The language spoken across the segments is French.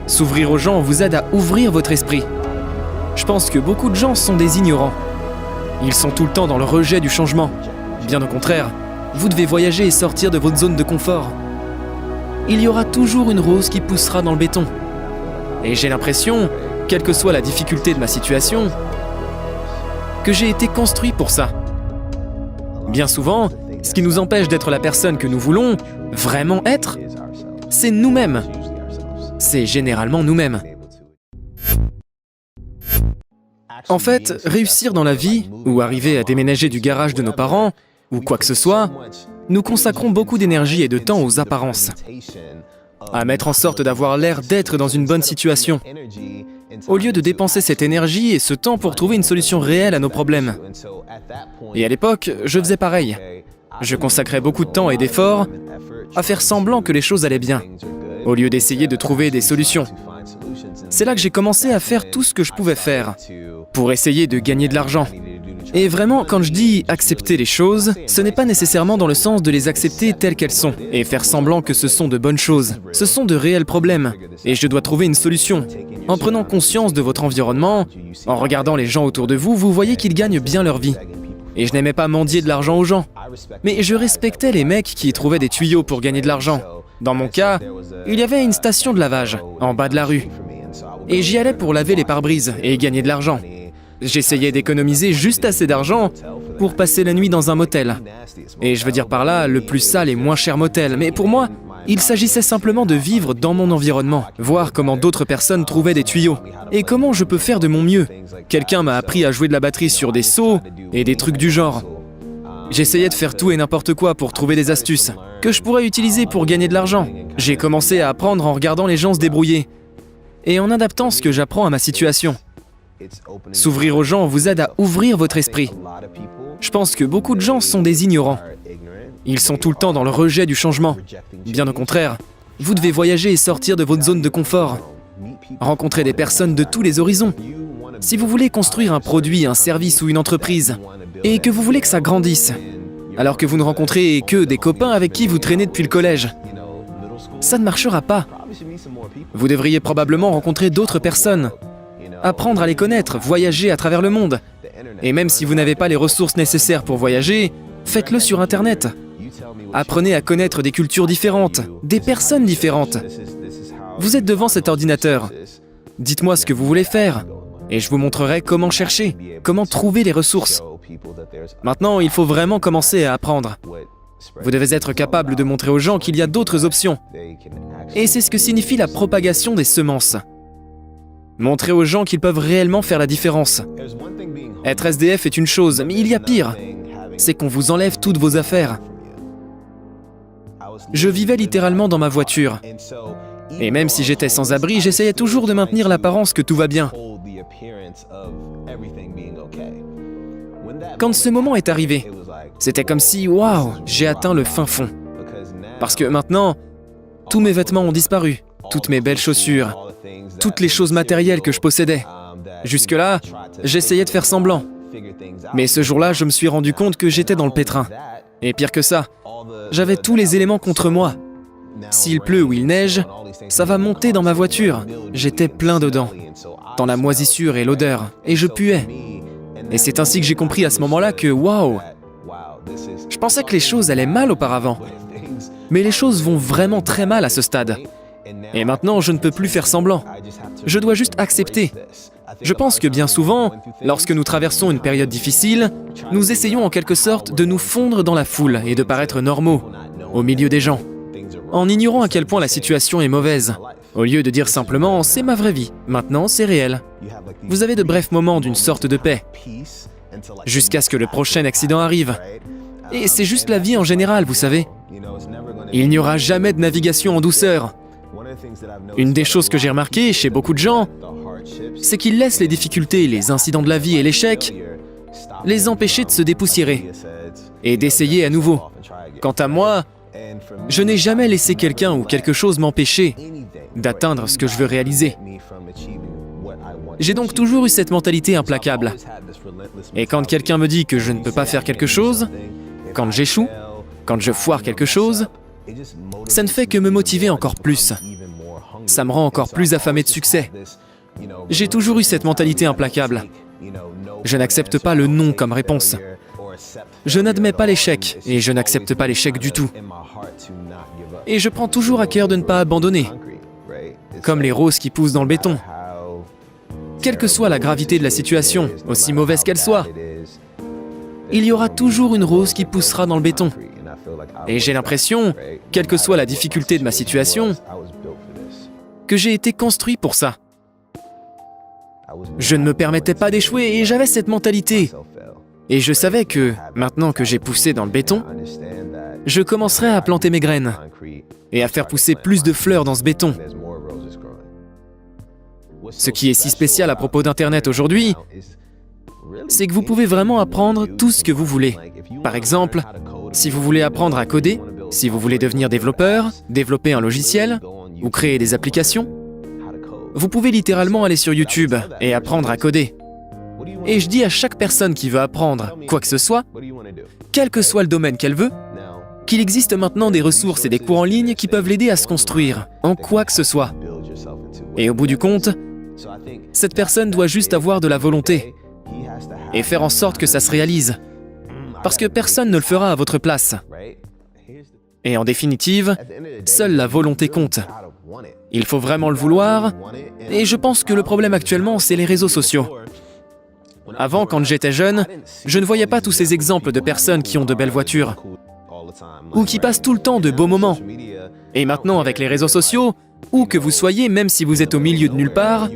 S'ouvrir aux gens vous aide à ouvrir votre esprit. Je pense que beaucoup de gens sont des ignorants. Ils sont tout le temps dans le rejet du changement. Bien au contraire, vous devez voyager et sortir de votre zone de confort. Il y aura toujours une rose qui poussera dans le béton. Et j'ai l'impression, quelle que soit la difficulté de ma situation, que j'ai été construit pour ça. Bien souvent, ce qui nous empêche d'être la personne que nous voulons vraiment être, c'est nous-mêmes. C'est généralement nous-mêmes. En fait, réussir dans la vie, ou arriver à déménager du garage de nos parents, ou quoi que ce soit, nous consacrons beaucoup d'énergie et de temps aux apparences, à mettre en sorte d'avoir l'air d'être dans une bonne situation, au lieu de dépenser cette énergie et ce temps pour trouver une solution réelle à nos problèmes. Et à l'époque, je faisais pareil. Je consacrais beaucoup de temps et d'efforts à faire semblant que les choses allaient bien, au lieu d'essayer de trouver des solutions. C'est là que j'ai commencé à faire tout ce que je pouvais faire pour essayer de gagner de l'argent. Et vraiment, quand je dis accepter les choses, ce n'est pas nécessairement dans le sens de les accepter telles qu'elles sont et faire semblant que ce sont de bonnes choses. Ce sont de réels problèmes et je dois trouver une solution. En prenant conscience de votre environnement, en regardant les gens autour de vous, vous voyez qu'ils gagnent bien leur vie. Et je n'aimais pas mendier de l'argent aux gens. Mais je respectais les mecs qui trouvaient des tuyaux pour gagner de l'argent. Dans mon cas, il y avait une station de lavage en bas de la rue. Et j'y allais pour laver les pare-brises et gagner de l'argent. J'essayais d'économiser juste assez d'argent pour passer la nuit dans un motel. Et je veux dire par là, le plus sale et moins cher motel. Mais pour moi, il s'agissait simplement de vivre dans mon environnement, voir comment d'autres personnes trouvaient des tuyaux, et comment je peux faire de mon mieux. Quelqu'un m'a appris à jouer de la batterie sur des seaux et des trucs du genre. J'essayais de faire tout et n'importe quoi pour trouver des astuces que je pourrais utiliser pour gagner de l'argent. J'ai commencé à apprendre en regardant les gens se débrouiller et en adaptant ce que j'apprends à ma situation. S'ouvrir aux gens vous aide à ouvrir votre esprit. Je pense que beaucoup de gens sont des ignorants. Ils sont tout le temps dans le rejet du changement. Bien au contraire, vous devez voyager et sortir de votre zone de confort. Rencontrer des personnes de tous les horizons. Si vous voulez construire un produit, un service ou une entreprise, et que vous voulez que ça grandisse, alors que vous ne rencontrez que des copains avec qui vous traînez depuis le collège, ça ne marchera pas. Vous devriez probablement rencontrer d'autres personnes, apprendre à les connaître, voyager à travers le monde. Et même si vous n'avez pas les ressources nécessaires pour voyager, faites-le sur Internet. Apprenez à connaître des cultures différentes, des personnes différentes. Vous êtes devant cet ordinateur. Dites-moi ce que vous voulez faire, et je vous montrerai comment chercher, comment trouver les ressources. Maintenant, il faut vraiment commencer à apprendre. Vous devez être capable de montrer aux gens qu'il y a d'autres options. Et c'est ce que signifie la propagation des semences. Montrer aux gens qu'ils peuvent réellement faire la différence. Être SDF est une chose, mais il y a pire. C'est qu'on vous enlève toutes vos affaires. Je vivais littéralement dans ma voiture. Et même si j'étais sans abri, j'essayais toujours de maintenir l'apparence que tout va bien. Quand ce moment est arrivé, c'était comme si, waouh, j'ai atteint le fin fond. Parce que maintenant, tous mes vêtements ont disparu, toutes mes belles chaussures, toutes les choses matérielles que je possédais. Jusque-là, j'essayais de faire semblant. Mais ce jour-là, je me suis rendu compte que j'étais dans le pétrin. Et pire que ça, j'avais tous les éléments contre moi. S'il pleut ou il neige, ça va monter dans ma voiture. J'étais plein dedans, dans la moisissure et l'odeur, et je puais. Et c'est ainsi que j'ai compris à ce moment-là que, waouh, je pensais que les choses allaient mal auparavant. Mais les choses vont vraiment très mal à ce stade. Et maintenant, je ne peux plus faire semblant. Je dois juste accepter. Je pense que bien souvent, lorsque nous traversons une période difficile, nous essayons en quelque sorte de nous fondre dans la foule et de paraître normaux, au milieu des gens, en ignorant à quel point la situation est mauvaise, au lieu de dire simplement « c'est ma vraie vie, maintenant c'est réel ». Vous avez de brefs moments d'une sorte de paix, jusqu'à ce que le prochain accident arrive. Et c'est juste la vie en général, vous savez. Il n'y aura jamais de navigation en douceur. Une des choses que j'ai remarquées chez beaucoup de gens, c'est qu'ils laissent les difficultés, les incidents de la vie et l'échec les empêcher de se dépoussiérer et d'essayer à nouveau. Quant à moi, je n'ai jamais laissé quelqu'un ou quelque chose m'empêcher d'atteindre ce que je veux réaliser. J'ai donc toujours eu cette mentalité implacable. Et quand quelqu'un me dit que je ne peux pas faire quelque chose, quand j'échoue, quand je foire quelque chose, ça ne fait que me motiver encore plus. ça me rend encore plus affamé de succès. J'ai toujours eu cette mentalité implacable. Je n'accepte pas le non comme réponse. Je n'admets pas l'échec et je n'accepte pas l'échec du tout. Et je prends toujours à cœur de ne pas abandonner, comme les roses qui poussent dans le béton. Quelle que soit la gravité de la situation, aussi mauvaise qu'elle soit, il y aura toujours une rose qui poussera dans le béton. Et j'ai l'impression, quelle que soit la difficulté de ma situation, que j'ai été construit pour ça. Je ne me permettais pas d'échouer et j'avais cette mentalité. Et je savais que, maintenant que j'ai poussé dans le béton, je commencerai à planter mes graines et à faire pousser plus de fleurs dans ce béton. Ce qui est si spécial à propos d'Internet aujourd'hui, c'est que vous pouvez vraiment apprendre tout ce que vous voulez. Par exemple, si vous voulez apprendre à coder, si vous voulez devenir développeur, développer un logiciel ou créer des applications, vous pouvez littéralement aller sur YouTube et apprendre à coder. Et je dis à chaque personne qui veut apprendre quoi que ce soit, quel que soit le domaine qu'elle veut, qu'il existe maintenant des ressources et des cours en ligne qui peuvent l'aider à se construire en quoi que ce soit. Et au bout du compte, cette personne doit juste avoir de la volonté et faire en sorte que ça se réalise. Parce que personne ne le fera à votre place. Et en définitive, seule la volonté compte. Il faut vraiment le vouloir, et je pense que le problème actuellement, c'est les réseaux sociaux. Avant, quand j'étais jeune, je ne voyais pas tous ces exemples de personnes qui ont de belles voitures, ou qui passent tout le temps de beaux moments. Et maintenant, avec les réseaux sociaux, où que vous soyez, même si vous êtes au milieu de nulle part,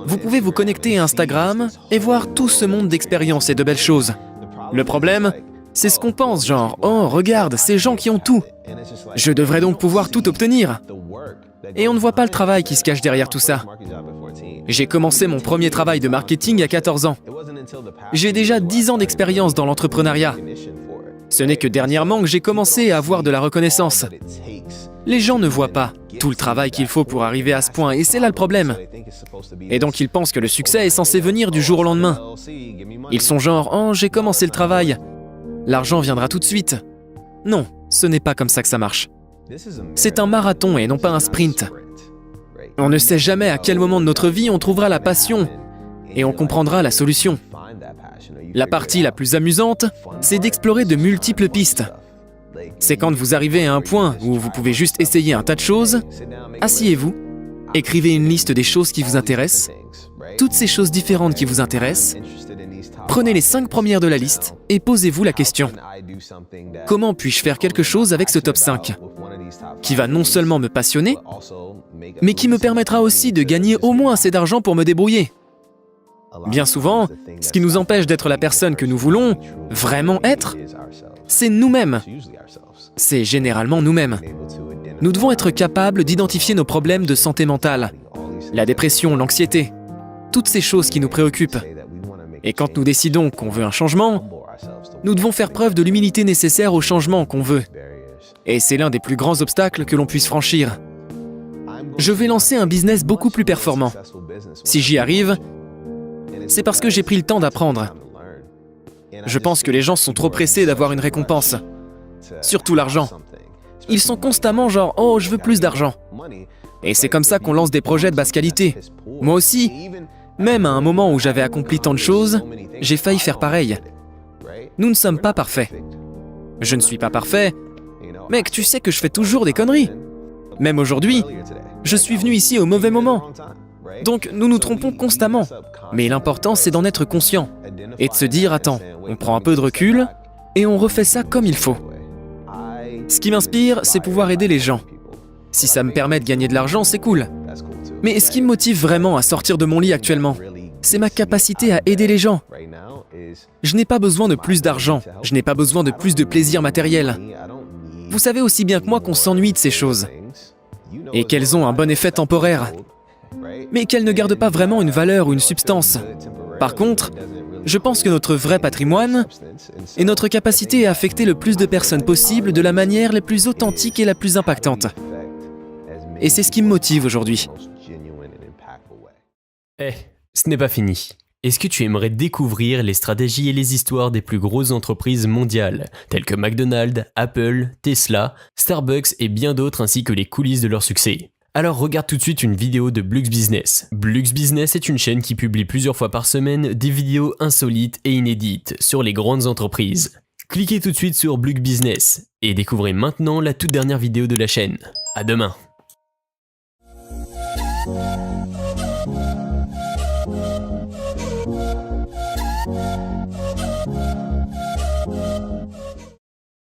vous pouvez vous connecter à Instagram et voir tout ce monde d'expériences et de belles choses. Le problème, c'est ce qu'on pense, genre « Oh, regarde, ces gens qui ont tout. Je devrais donc pouvoir tout obtenir. » Et on ne voit pas le travail qui se cache derrière tout ça. J'ai commencé mon premier travail de marketing à 14 ans. J'ai déjà 10 ans d'expérience dans l'entrepreneuriat. Ce n'est que dernièrement que j'ai commencé à avoir de la reconnaissance. Les gens ne voient pas tout le travail qu'il faut pour arriver à ce point, et c'est là le problème. Et donc ils pensent que le succès est censé venir du jour au lendemain. Ils sont genre « Oh, j'ai commencé le travail. L'argent viendra tout de suite. » Non, ce n'est pas comme ça que ça marche. C'est un marathon et non pas un sprint. On ne sait jamais à quel moment de notre vie on trouvera la passion et on comprendra la solution. La partie la plus amusante, c'est d'explorer de multiples pistes. C'est quand vous arrivez à un point où vous pouvez juste essayer un tas de choses, asseyez-vous, écrivez une liste des choses qui vous intéressent, toutes ces choses différentes qui vous intéressent, prenez les 5 premières de la liste et posez-vous la question. Comment puis-je faire quelque chose avec ce top 5 qui va non seulement me passionner, mais qui me permettra aussi de gagner au moins assez d'argent pour me débrouiller. Bien souvent, ce qui nous empêche d'être la personne que nous voulons vraiment être, c'est nous-mêmes. C'est généralement nous-mêmes. Nous devons être capables d'identifier nos problèmes de santé mentale, la dépression, l'anxiété, toutes ces choses qui nous préoccupent. Et quand nous décidons qu'on veut un changement, nous devons faire preuve de l'humilité nécessaire au changement qu'on veut. Et c'est l'un des plus grands obstacles que l'on puisse franchir. Je vais lancer un business beaucoup plus performant. Si j'y arrive, c'est parce que j'ai pris le temps d'apprendre. Je pense que les gens sont trop pressés d'avoir une récompense. Surtout l'argent. Ils sont constamment genre « Oh, je veux plus d'argent ». Et c'est comme ça qu'on lance des projets de basse qualité. Moi aussi, même à un moment où j'avais accompli tant de choses, j'ai failli faire pareil. Nous ne sommes pas parfaits. Je ne suis pas parfait. Mec, tu sais que je fais toujours des conneries. Même aujourd'hui, je suis venu ici au mauvais moment. Donc nous nous trompons constamment. Mais l'important, c'est d'en être conscient et de se dire « Attends, on prend un peu de recul et on refait ça comme il faut ». Ce qui m'inspire, c'est pouvoir aider les gens. Si ça me permet de gagner de l'argent, c'est cool. Mais ce qui me motive vraiment à sortir de mon lit actuellement, c'est ma capacité à aider les gens. Je n'ai pas besoin de plus d'argent, je n'ai pas besoin de plus de plaisir matériel. Vous savez aussi bien que moi qu'on s'ennuie de ces choses, et qu'elles ont un bon effet temporaire, mais qu'elles ne gardent pas vraiment une valeur ou une substance. Par contre, je pense que notre vrai patrimoine est notre capacité à affecter le plus de personnes possible de la manière la plus authentique et la plus impactante. Et c'est ce qui me motive aujourd'hui. Ce n'est pas fini. Est-ce que tu aimerais découvrir les stratégies et les histoires des plus grosses entreprises mondiales, telles que McDonald's, Apple, Tesla, Starbucks et bien d'autres, ainsi que les coulisses de leur succès? Alors regarde tout de suite une vidéo de Blux Business. Blux Business est une chaîne qui publie plusieurs fois par semaine des vidéos insolites et inédites sur les grandes entreprises. Cliquez tout de suite sur Blux Business et découvrez maintenant la toute dernière vidéo de la chaîne. À demain.